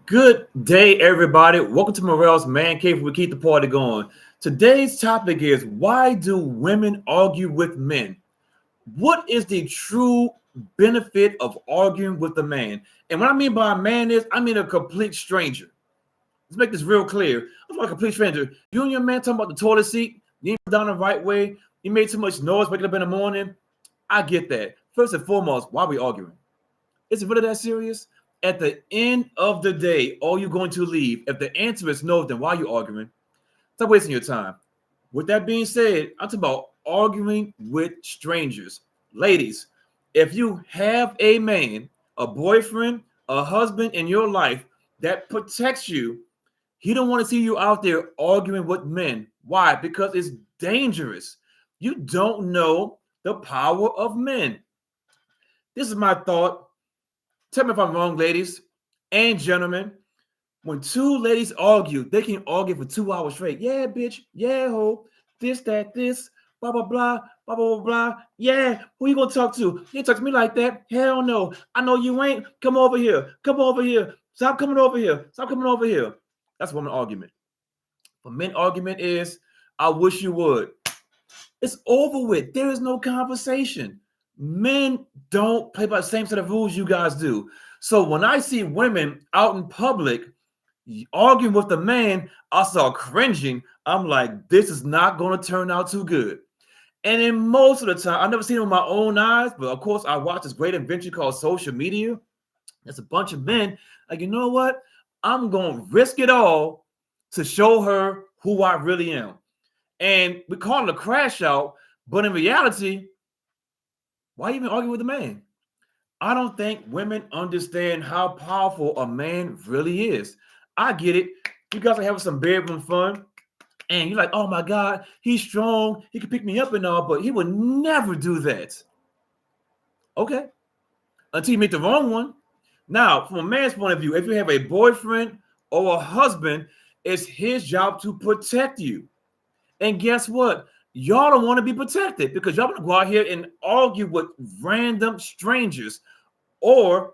Good day, everybody. Welcome to Morel's Man Cave, where we keep the party going. Today's topic is why do women argue with men? What is the true benefit of arguing with a man? And what I mean by a man is, I mean a complete stranger. Let's make this real clear. I'm like a complete stranger. You and your man talking about the toilet seat, you ain't put down the right way, you made too much noise waking up in the morning. I get that. First and foremost, why are we arguing? Is it really that serious? At the end of the day, are you going to leave? If the answer is no, then why are you arguing? Stop wasting your time. With that being said, I'm talking about arguing with strangers. Ladies, if you have a man, a boyfriend, a husband in your life that protects you, he don't want to see you out there arguing with men. Why? Because it's dangerous. You don't know the power of men. This is my thought. Tell me if I'm wrong, ladies and gentlemen. When two ladies argue, they can argue for 2 hours straight. Yeah, bitch. Yeah, ho. This, that, this. Blah, blah, blah. Blah, blah, blah, blah. Yeah. Who you gonna talk to? You ain't talk to me like that. Hell no. I know you ain't. Come over here. Come over here. Stop coming over here. Stop coming over here. That's a woman argument. But men argument is, I wish you would. It's over with. There is no conversation. Men don't play by the same set of rules you guys do. So when I see women out in public arguing with the man, I start cringing. I'm like, this is not going to turn out too good. And in most of the time, I've never seen it with my own eyes, but of course, I watch this great invention called social media. There's a bunch of men like, you know what? I'm going to risk it all to show her who I really am. And we call it a crash out, but in reality, why even argue with a man? I don't think women understand how powerful a man really is. I get it. You guys are having some bedroom fun, and you're like, oh my God, he's strong. He can pick me up and all, but he would never do that. Okay. Until you meet the wrong one. Now, from a man's point of view, if you have a boyfriend or a husband, it's his job to protect you. And guess what? Y'all don't want to be protected because y'all want to go out here and argue with random strangers. Or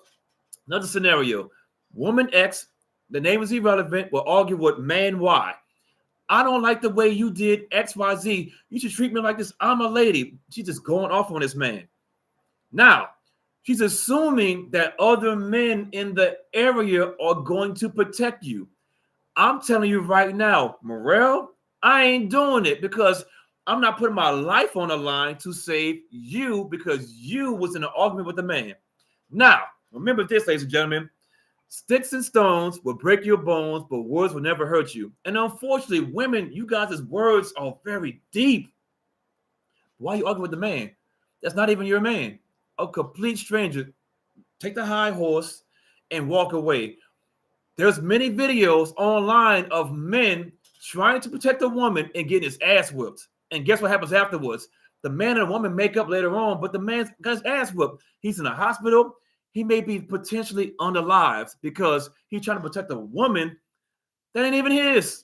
another scenario, woman X, the name is irrelevant, will argue with man Y. I don't like the way you did XYZ. You should treat me like this. I'm a lady. She's just going off on this man. Now, she's assuming that other men in the area are going to protect you. I'm telling you right now, Morel, I ain't doing it because I'm not putting my life on the line to save you because you was in an argument with a man. Now, remember this, ladies and gentlemen. Sticks and stones will break your bones, but words will never hurt you. And unfortunately, women, you guys' words are very deep. Why are you arguing with the man? That's not even your man. A complete stranger. Take the high horse and walk away. There's many videos online of men trying to protect a woman and getting his ass whipped. And guess what happens afterwards? The man and the woman make up later on, but the man got his ass whipped. He's in a hospital. He may be potentially unalived because he's trying to protect a woman that ain't even his.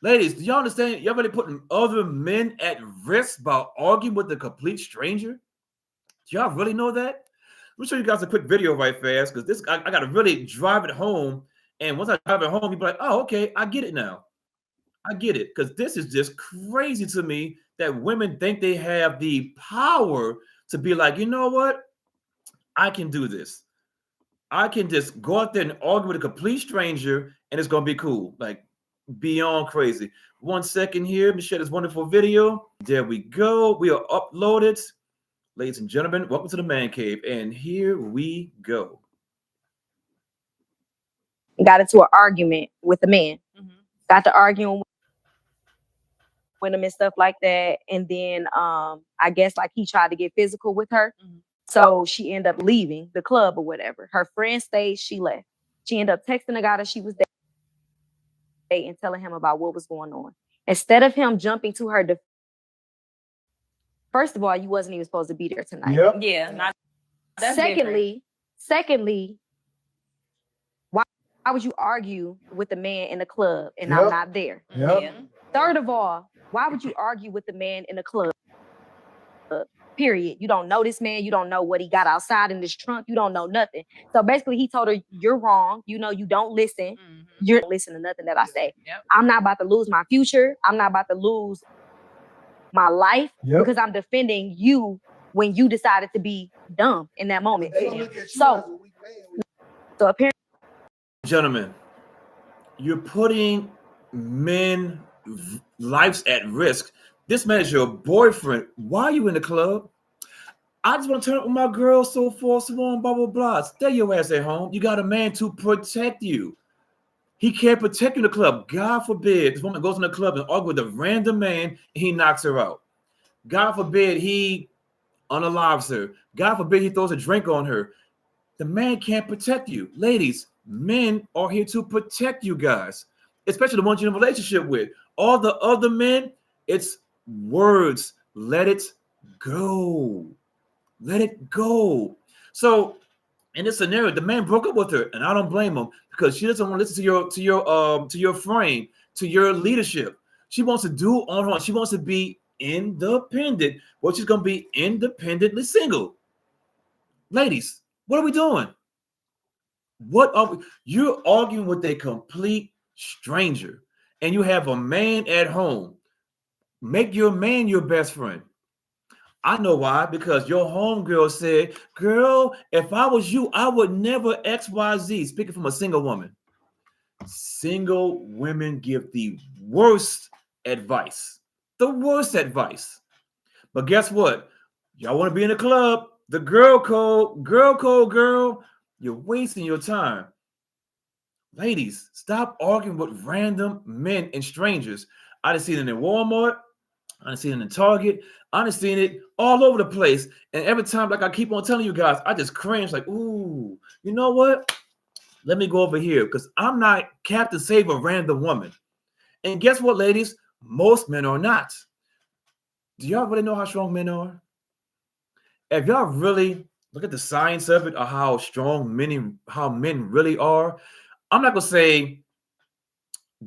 Ladies, do y'all understand? Y'all really putting other men at risk by arguing with a complete stranger? Do y'all really know that? Let me show you guys a quick video right fast because this I got to really drive it home. And once I drive it home, you'll be like, oh, okay, I get it now. I get it because this is just crazy to me that women think they have the power to be like, you know what? I can do this. I can just go out there and argue with a complete stranger and it's going to be cool. Like, beyond crazy. 1 second here. Let me share this wonderful video. There we go. We are uploaded. Ladies and gentlemen, welcome to the Man Cave. And here we go. Got into an argument with a man. Got to arguing with him and stuff like that. And then I guess like he tried to get physical with her. So she ended up leaving the club or whatever. Her friend stayed, she left. She ended up texting the guy that she was dating and telling him about what was going on. Instead of him jumping to her first of all, you wasn't even supposed to be there tonight. Yep. Yeah. Secondly, why would you argue with the man in the club and I'm not there? Yep. Yeah. Third of all, why would you argue with the man in the club Period. You don't know this man. You don't know what he got outside in this trunk. You don't know nothing. So basically, he told her, "You're wrong. You know, you don't listen. You don't listen to nothing that I say. I'm not about to lose my future. I'm not about to lose my life because I'm defending you when you decided to be dumb in that moment." So apparently, Gentlemen, you're putting men's lives at risk. This man is your boyfriend. Why are you in the club? I just want to turn up with my girl, so forth, so on, blah, blah, blah. Stay your ass at home. You got a man to protect you. He can't protect you in the club. God forbid this woman goes in the club and argues with a random man and he knocks her out. God forbid he unalives her. God forbid he throws a drink on her. The man can't protect you. Ladies, men are here to protect you guys, especially the ones you're in a relationship with. All the other men, it's words. Let it go. Let it go. So in this scenario, the man broke up with her, and I don't blame him because she doesn't want to listen to your frame, to your leadership. She wants to do on her own. She wants to be independent. Well, she's gonna be independently single. Ladies, what are we doing? What are we? You're arguing with a complete stranger, and you have a man at home. Make your man your best friend. I know why, because your homegirl said, "Girl, if I was you, I would never XYZ." Speaking from a single woman. Single women give the worst advice. The worst advice. But guess what? Y'all want to be in the club, the girl code, girl. You're wasting your time. Ladies, stop arguing with random men and strangers. I done seen it in Walmart. I done seen it in Target. I done seen it all over the place. And every time, like I keep on telling you guys, I just cringe like, ooh, you know what? Let me go over here because I'm not Captain Save a random woman. And guess what, ladies? Most men are not. Do y'all really know how strong men are? If y'all really look at the science of it or how strong men really are, I'm not going to say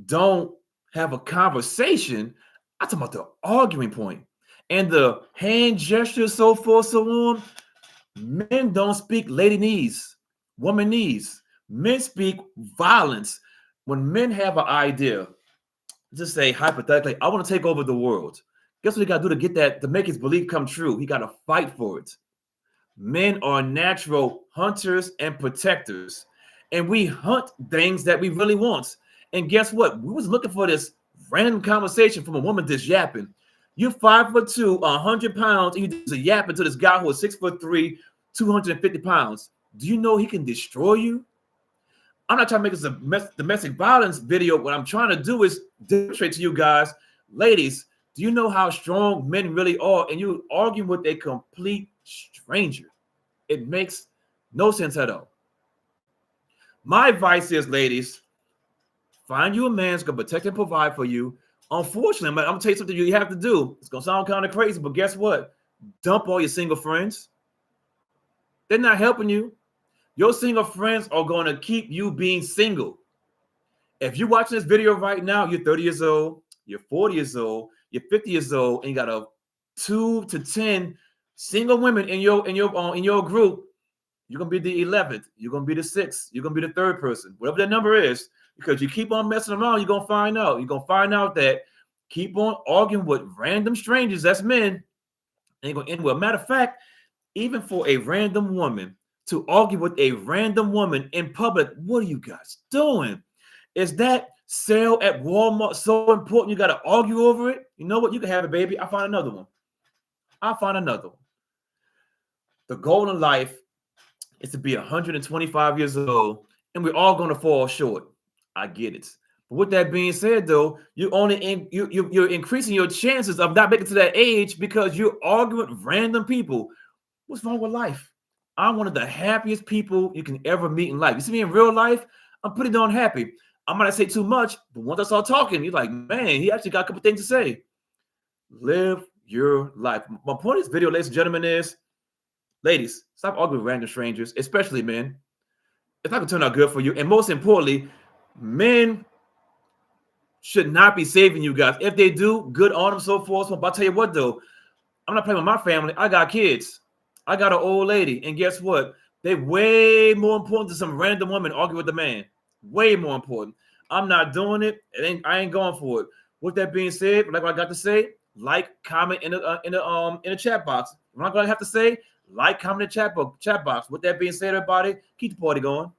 don't have a conversation. I'm talking about the arguing point and the hand gesture, so forth, so on. Men don't speak lady knees, woman knees. Men speak violence. When men have an idea, just say hypothetically, I want to take over the world. Guess what he got to do to get that, to make his belief come true? He got to fight for it. Men are natural hunters and protectors, and we hunt things that we really want. And guess what? We was looking for this random conversation from a woman just yapping. You're 5'2", 100 pounds, and you just yapping to this guy who is 6'3", 250 pounds. Do you know he can destroy you? I'm not trying to make this a domestic violence video. What I'm trying to do is demonstrate to you guys, ladies, do you know how strong men really are? And you're arguing with a complete stranger. It makes no sense at all. My advice is, ladies, find you a man who's going to protect and provide for you. Unfortunately, I'm going to tell you something you have to do. It's going to sound kind of crazy, but guess what? Dump all your single friends. They're not helping you. Your single friends are going to keep you being single. If you're watching this video right now, you're 30 years old, you're 40 years old, you're 50 years old, and you got a 2 to 10 single women in your group, you're gonna be the 11th, you're gonna be the 6th, you're gonna be the 3rd person, whatever that number is, because you keep on messing around, you're gonna find out. You're gonna find out that keep on arguing with random strangers, that's men, and you're gonna end well. Matter of fact, even for a random woman to argue with a random woman in public, what are you guys doing? Is that sale at Walmart so important you got to argue over it? You know what? You can have it, baby. I'll find another one. The goal in life is to be 125 years old, and we're all going to fall short. I get it. But with that being said, though, you're increasing your chances of not making to that age because you're arguing with random people. What's wrong with life? I'm one of the happiest people you can ever meet in life. You see me in real life, I'm pretty darn happy. I might not say too much, but once I start talking, you're like, man, he actually got a couple things to say. Live your life. My point of this video, ladies and gentlemen, is, ladies, stop arguing with random strangers, especially men. It's not going to turn out good for you. And most importantly, men should not be saving you guys. If they do, good on them, so forth. But I'll tell you what, though, I'm not playing with my family. I got kids. I got an old lady. And guess what? They way more important than some random woman arguing with the man. Way more important. I'm not doing it. I ain't going for it. With that being said, like what I got to say, like, comment in the chat box. I'm not gonna have to say, like, comment in the chat box. With that being said, everybody, keep the party going.